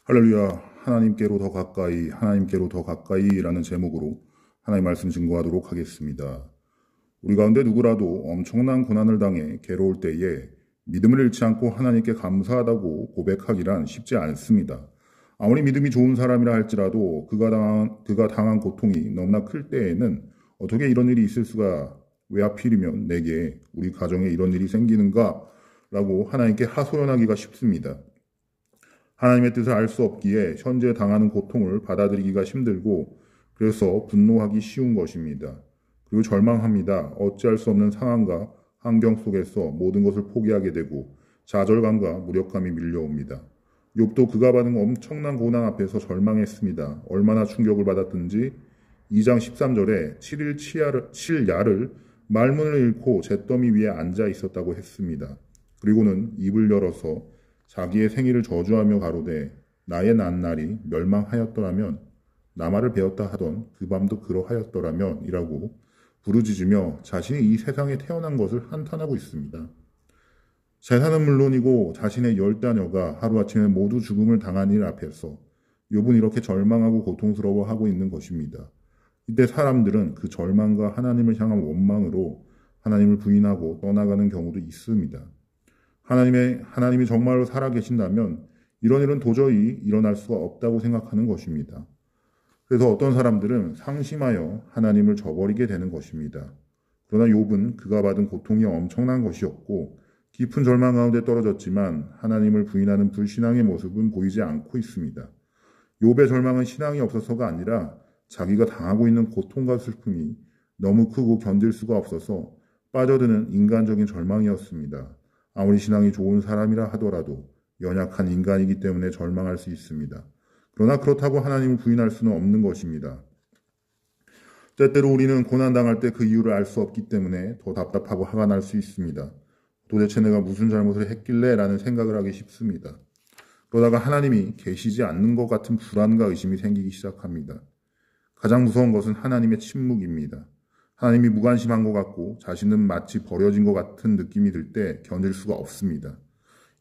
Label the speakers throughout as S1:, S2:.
S1: 할렐루야, 하나님께로 더 가까이, 하나님께로 더 가까이라는 제목으로 하나님 말씀 증거하도록 하겠습니다. 우리 가운데 누구라도 엄청난 고난을 당해 괴로울 때에 믿음을 잃지 않고 하나님께 감사하다고 고백하기란 쉽지 않습니다. 아무리 믿음이 좋은 사람이라 할지라도 그가 당한 고통이 너무나 클 때에는 어떻게 이런 일이 있을 수가, 왜 하필이면 내게, 우리 가정에 이런 일이 생기는가? 라고 하나님께 하소연하기가 쉽습니다. 하나님의 뜻을 알 수 없기에 현재 당하는 고통을 받아들이기가 힘들고, 그래서 분노하기 쉬운 것입니다. 그리고 절망합니다. 어찌할 수 없는 상황과 환경 속에서 모든 것을 포기하게 되고 좌절감과 무력감이 밀려옵니다. 욥도 그가 받은 엄청난 고난 앞에서 절망했습니다. 얼마나 충격을 받았든지 2장 13절에 7일 7야를 말문을 잃고 잿더미 위에 앉아 있었다고 했습니다. 그리고는 입을 열어서 자기의 생일을 저주하며 가로되 나의 난 날이 멸망하였더라면, 나말을 베었다 하던 그 밤도 그러하였더라면 이라고 부르짖으며 자신이 이 세상에 태어난 것을 한탄하고 있습니다. 재산은 물론이고 자신의 10자녀가 하루아침에 모두 죽음을 당한 일 앞에서 욥은 이렇게 절망하고 고통스러워하고 있는 것입니다. 이때 사람들은 그 절망과 하나님을 향한 원망으로 하나님을 부인하고 떠나가는 경우도 있습니다. 하나님이 정말로 살아계신다면 이런 일은 도저히 일어날 수가 없다고 생각하는 것입니다. 그래서 어떤 사람들은 상심하여 하나님을 저버리게 되는 것입니다. 그러나 욥은 그가 받은 고통이 엄청난 것이었고 깊은 절망 가운데 떨어졌지만 하나님을 부인하는 불신앙의 모습은 보이지 않고 있습니다. 욥의 절망은 신앙이 없어서가 아니라 자기가 당하고 있는 고통과 슬픔이 너무 크고 견딜 수가 없어서 빠져드는 인간적인 절망이었습니다. 아무리 신앙이 좋은 사람이라 하더라도 연약한 인간이기 때문에 절망할 수 있습니다. 그러나 그렇다고 하나님을 부인할 수는 없는 것입니다. 때때로 우리는 고난당할 때 그 이유를 알 수 없기 때문에 더 답답하고 화가 날 수 있습니다. 도대체 내가 무슨 잘못을 했길래? 라는 생각을 하기 쉽습니다. 그러다가 하나님이 계시지 않는 것 같은 불안과 의심이 생기기 시작합니다. 가장 무서운 것은 하나님의 침묵입니다. 하나님이 무관심한 것 같고 자신은 마치 버려진 것 같은 느낌이 들 때 견딜 수가 없습니다.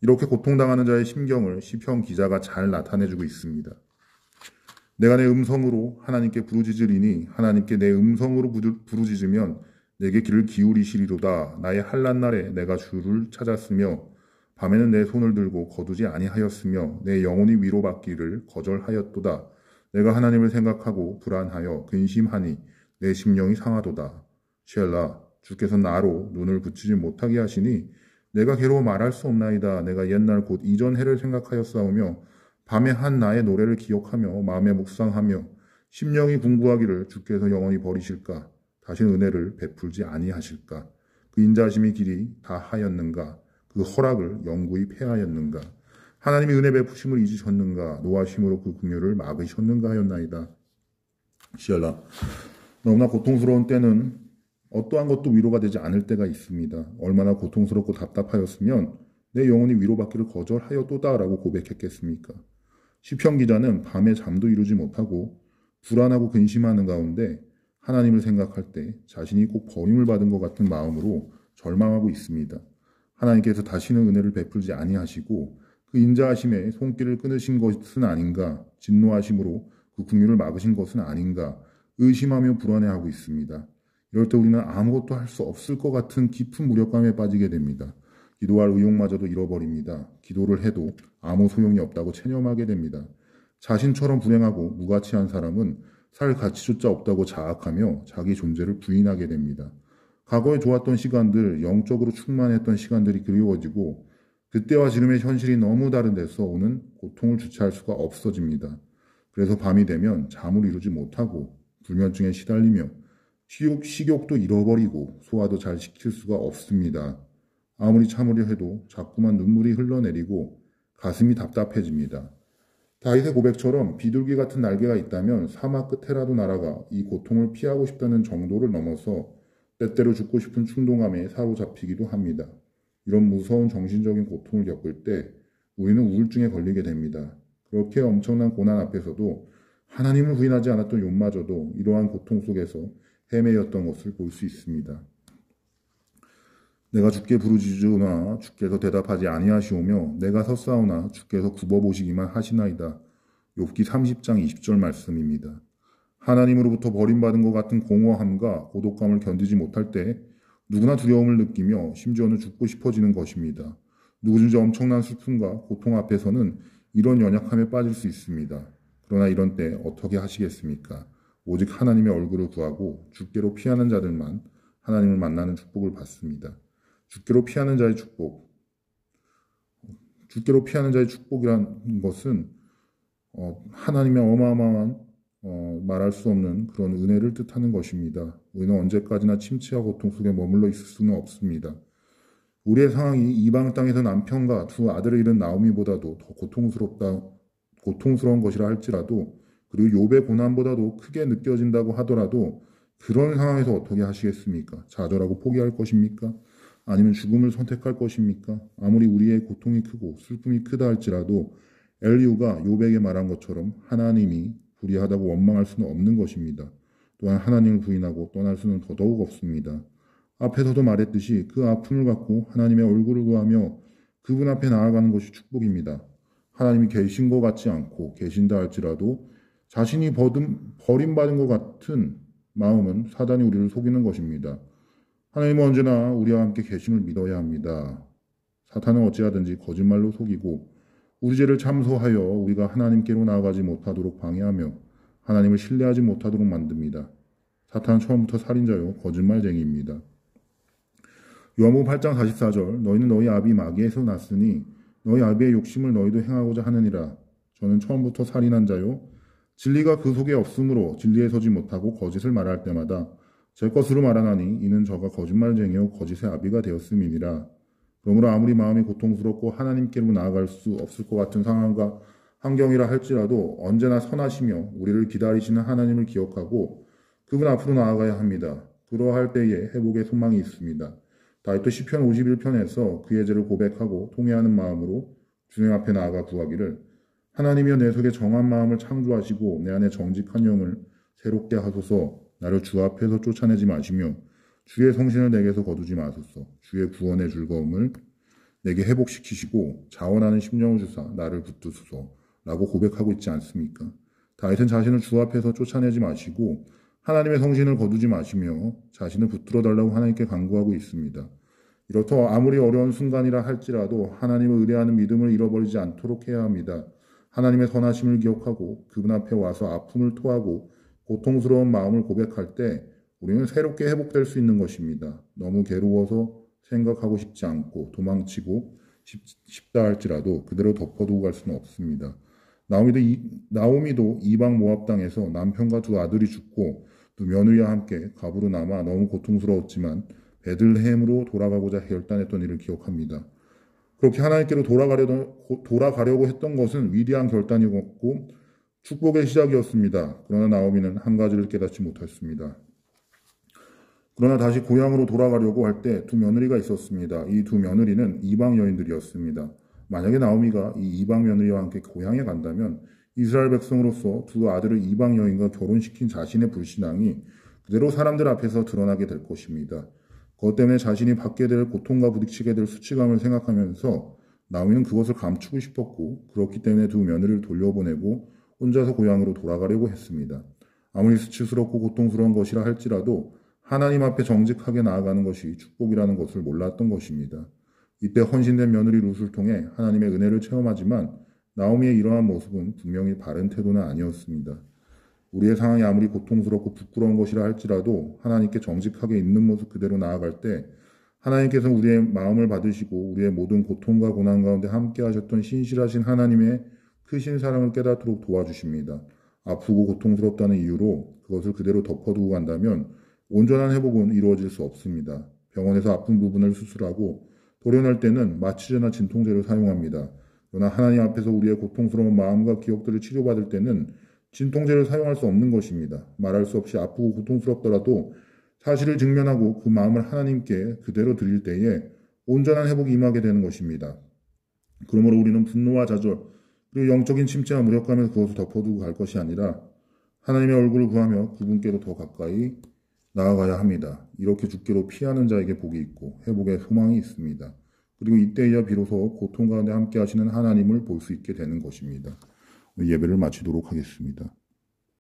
S1: 이렇게 고통당하는 자의 심경을 시편 기자가 잘 나타내주고 있습니다. 내가 내 음성으로 하나님께 부르짖으리니 하나님께 내 음성으로 부르짖으면 내게 귀를 기울이시리로다. 나의 환난 날에 내가 주를 찾았으며 밤에는 내 손을 들고 거두지 아니하였으며 내 영혼이 위로받기를 거절하였도다. 내가 하나님을 생각하고 불안하여 근심하니 내 심령이 상하도다. 쉘라, 주께서 나로 눈을 붙이지 못하게 하시니 내가 괴로워 말할 수 없나이다. 내가 옛날 곧 이전 해를 생각하였사오며 밤에 한 나의 노래를 기억하며 마음에 묵상하며 심령이 궁구하기를 주께서 영원히 버리실까? 다시 은혜를 베풀지 아니하실까? 그 인자하심의 길이 다 하였는가? 그 허락을 영구히 폐하였는가? 하나님이 은혜 베푸심을 잊으셨는가? 노하심으로 그 긍휼을 막으셨는가 하였나이다. 쉘라. 너무나 고통스러운 때는 어떠한 것도 위로가 되지 않을 때가 있습니다. 얼마나 고통스럽고 답답하였으면 내 영혼이 위로받기를 거절하였도다라고 고백했겠습니까? 시편 기자는 밤에 잠도 이루지 못하고 불안하고 근심하는 가운데 하나님을 생각할 때 자신이 꼭 버림을 받은 것 같은 마음으로 절망하고 있습니다. 하나님께서 다시는 은혜를 베풀지 아니하시고 그 인자하심에 손길을 끊으신 것은 아닌가, 진노하심으로 그 긍휼을 막으신 것은 아닌가 의심하며 불안해하고 있습니다. 이럴 때 우리는 아무것도 할 수 없을 것 같은 깊은 무력감에 빠지게 됩니다. 기도할 의욕마저도 잃어버립니다. 기도를 해도 아무 소용이 없다고 체념하게 됩니다. 자신처럼 불행하고 무가치한 사람은 살 가치조차 없다고 자학하며 자기 존재를 부인하게 됩니다. 과거에 좋았던 시간들, 영적으로 충만했던 시간들이 그리워지고 그때와 지금의 현실이 너무 다른 데서 오는 고통을 주체할 수가 없어집니다. 그래서 밤이 되면 잠을 이루지 못하고 불면증에 시달리며 식욕도 잃어버리고 소화도 잘 시킬 수가 없습니다. 아무리 참으려 해도 자꾸만 눈물이 흘러내리고 가슴이 답답해집니다. 다윗의 고백처럼 비둘기 같은 날개가 있다면 사막 끝에라도 날아가 이 고통을 피하고 싶다는 정도를 넘어서 때때로 죽고 싶은 충동감에 사로잡히기도 합니다. 이런 무서운 정신적인 고통을 겪을 때 우리는 우울증에 걸리게 됩니다. 그렇게 엄청난 고난 앞에서도 하나님을 부인하지 않았던 욥마저도 이러한 고통 속에서 헤매였던 것을 볼 수 있습니다. 내가 주께 부르짖으나 주께서 대답하지 아니하시오며 내가 섰사오나 주께서 굽어보시기만 하시나이다. 욥기 30장 20절 말씀입니다. 하나님으로부터 버림받은 것 같은 공허함과 고독감을 견디지 못할 때 누구나 두려움을 느끼며 심지어는 죽고 싶어지는 것입니다. 누구든지 엄청난 슬픔과 고통 앞에서는 이런 연약함에 빠질 수 있습니다. 그러나 이런 때 어떻게 하시겠습니까? 오직 하나님의 얼굴을 구하고 주께로 피하는 자들만 하나님을 만나는 축복을 받습니다. 주께로 피하는 자의 축복. 주께로 피하는 자의 축복이라는 것은 하나님의 어마어마한 말할 수 없는 그런 은혜를 뜻하는 것입니다. 우리는 언제까지나 침체와 고통 속에 머물러 있을 수는 없습니다. 우리의 상황이 이방 땅에서 남편과 두 아들을 잃은 나오미보다도 더 고통스러운 것이라 할지라도, 그리고 욥의 고난보다도 크게 느껴진다고 하더라도 그런 상황에서 어떻게 하시겠습니까? 좌절하고 포기할 것입니까? 아니면 죽음을 선택할 것입니까? 아무리 우리의 고통이 크고 슬픔이 크다 할지라도 엘리후가 욥에게 말한 것처럼 하나님이 불의하다고 원망할 수는 없는 것입니다. 또한 하나님을 부인하고 떠날 수는 더더욱 없습니다. 앞에서도 말했듯이 그 아픔을 갖고 하나님의 얼굴을 구하며 그분 앞에 나아가는 것이 축복입니다. 하나님이 계신 것 같지 않고 계신다 할지라도 자신이 버림받은 것 같은 마음은 사단이 우리를 속이는 것입니다. 하나님은 언제나 우리와 함께 계심을 믿어야 합니다. 사탄은 어찌하든지 거짓말로 속이고 우리 죄를 참소하여 우리가 하나님께로 나아가지 못하도록 방해하며 하나님을 신뢰하지 못하도록 만듭니다. 사탄은 처음부터 살인자요 거짓말쟁이입니다. 요한복음 8장 44절 너희는 너희 아비 마귀에서 났으니 너희 아비의 욕심을 너희도 행하고자 하느니라. 저는 처음부터 살인한 자요 진리가 그 속에 없으므로 진리에 서지 못하고 거짓을 말할 때마다 제 것으로 말하나니 이는 저가 거짓말쟁이요 거짓의 아비가 되었음이니라. 그러므로 아무리 마음이 고통스럽고 하나님께로 나아갈 수 없을 것 같은 상황과 환경이라 할지라도 언제나 선하시며 우리를 기다리시는 하나님을 기억하고 그분 앞으로 나아가야 합니다. 그러할 때에 회복의 소망이 있습니다. 다윗도 시편 51편에서 그의 죄를 고백하고 통회하는 마음으로 주님 앞에 나아가 구하기를 하나님이여 내 속에 정한 마음을 창조하시고 내 안에 정직한 영을 새롭게 하소서. 나를 주 앞에서 쫓아내지 마시며 주의 성신을 내게서 거두지 마소서. 주의 구원의 즐거움을 내게 회복시키시고 자원하는 심령을 주사 나를 붙드소서 라고 고백하고 있지 않습니까? 다윗은 자신을 주 앞에서 쫓아내지 마시고 하나님의 성신을 거두지 마시며 자신을 붙들어 달라고 하나님께 간구하고 있습니다. 이렇다 아무리 어려운 순간이라 할지라도 하나님을 의뢰하는 믿음을 잃어버리지 않도록 해야 합니다. 하나님의 선하심을 기억하고 그분 앞에 와서 아픔을 토하고 고통스러운 마음을 고백할 때 우리는 새롭게 회복될 수 있는 것입니다. 너무 괴로워서 생각하고 싶지 않고 도망치고 싶다 할지라도 그대로 덮어두고 갈 수는 없습니다. 나오미도 이방 모압 땅에서 남편과 두 아들이 죽고 두 며느리와 함께 갑으로 남아 너무 고통스러웠지만 베들레헴으로 돌아가고자 결단했던 일을 기억합니다. 그렇게 하나님께로 돌아가려고 했던 것은 위대한 결단이었고 축복의 시작이었습니다. 그러나 나오미는 한 가지를 깨닫지 못했습니다. 그러나 다시 고향으로 돌아가려고 할 때 두 며느리가 있었습니다. 이 두 며느리는 이방 여인들이었습니다. 만약에 나오미가 이 이방 며느리와 함께 고향에 간다면 이스라엘 백성으로서 두 아들을 이방 여인과 결혼시킨 자신의 불신앙이 그대로 사람들 앞에서 드러나게 될 것입니다. 그것 때문에 자신이 받게 될 고통과 부딪히게 될 수치감을 생각하면서 나오미는 그것을 감추고 싶었고 그렇기 때문에 두 며느리를 돌려보내고 혼자서 고향으로 돌아가려고 했습니다. 아무리 수치스럽고 고통스러운 것이라 할지라도 하나님 앞에 정직하게 나아가는 것이 축복이라는 것을 몰랐던 것입니다. 이때 헌신된 며느리 룻을 통해 하나님의 은혜를 체험하지만 나오미의 이러한 모습은 분명히 바른 태도는 아니었습니다. 우리의 상황이 아무리 고통스럽고 부끄러운 것이라 할지라도 하나님께 정직하게 있는 모습 그대로 나아갈 때 하나님께서 우리의 마음을 받으시고 우리의 모든 고통과 고난 가운데 함께 하셨던 신실하신 하나님의 크신 사랑을 깨닫도록 도와주십니다. 아프고 고통스럽다는 이유로 그것을 그대로 덮어두고 간다면 온전한 회복은 이루어질 수 없습니다. 병원에서 아픈 부분을 수술하고 도려낼 때는 마취제나 진통제를 사용합니다. 그러나 하나님 앞에서 우리의 고통스러운 마음과 기억들을 치료받을 때는 진통제를 사용할 수 없는 것입니다. 말할 수 없이 아프고 고통스럽더라도 사실을 직면하고 그 마음을 하나님께 그대로 드릴 때에 온전한 회복이 임하게 되는 것입니다. 그러므로 우리는 분노와 좌절 그리고 영적인 침체와 무력감에서 그것을 덮어두고 갈 것이 아니라 하나님의 얼굴을 구하며 그분께로 더 가까이 나아가야 합니다. 이렇게 주께로 피하는 자에게 복이 있고 회복의 소망이 있습니다. 그리고 이때야 비로소 고통 가운데 함께 하시는 하나님을 볼 수 있게 되는 것입니다. 예배를 마치도록 하겠습니다.